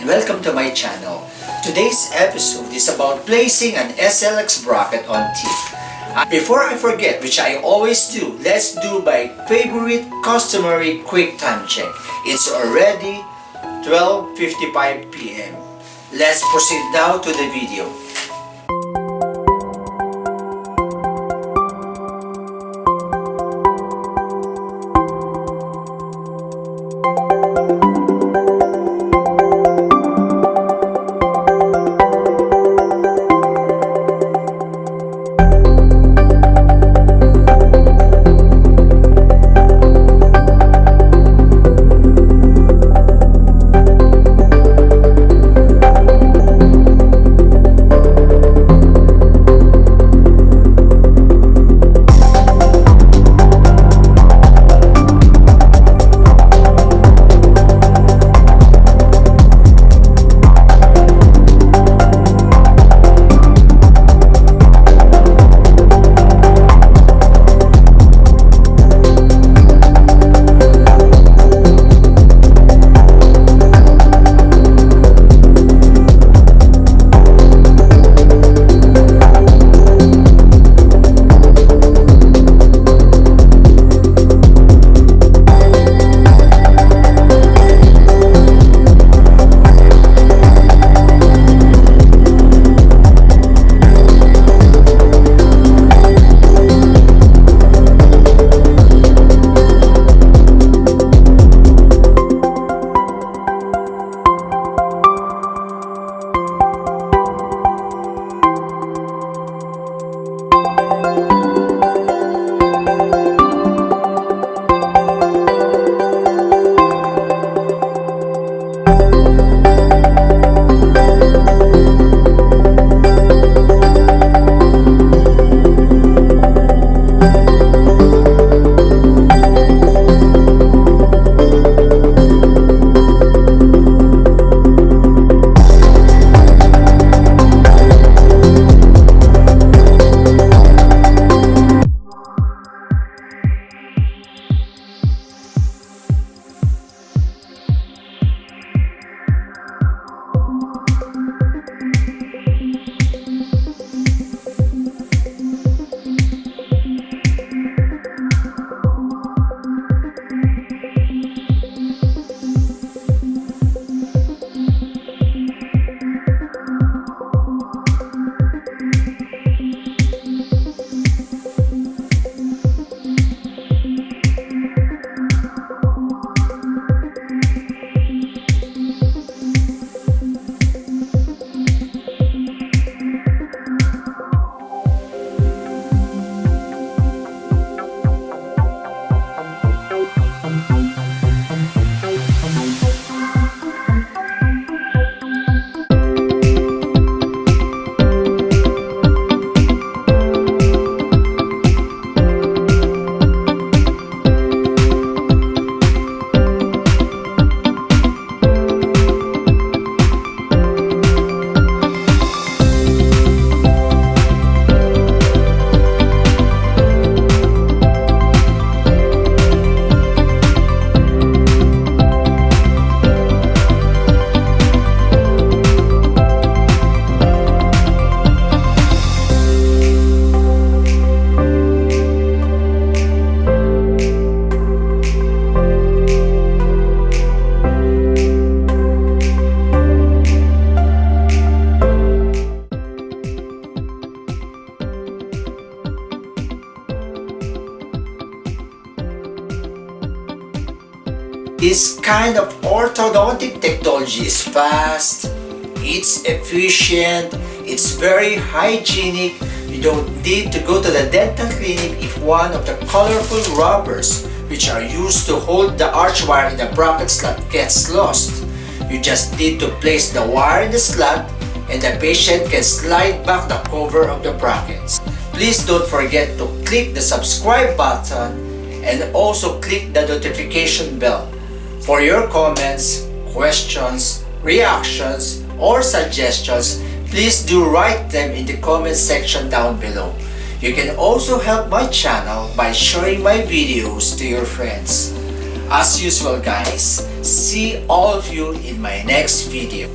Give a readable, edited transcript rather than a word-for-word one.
and welcome to my channel. Today's episode is about placing an SLX bracket on teeth. Before I forget, which I always do, let's do my favorite customary quick time check. It's already 12:55 p.m. Let's proceed now to the video. This kind of orthodontic technology is fast, it's efficient, it's very hygienic. You don't need to go to the dental clinic if one of the colorful rubbers which are used to hold the arch wire in the bracket slot gets lost. You just need to place the wire in the slot and the patient can slide back the cover of the brackets. Please don't forget to click the subscribe button and also click the notification bell. For your comments, questions, reactions, or suggestions, please do write them in the comment section down below. You can also help my channel by sharing my videos to your friends. As usual guys, see all of you in my next video.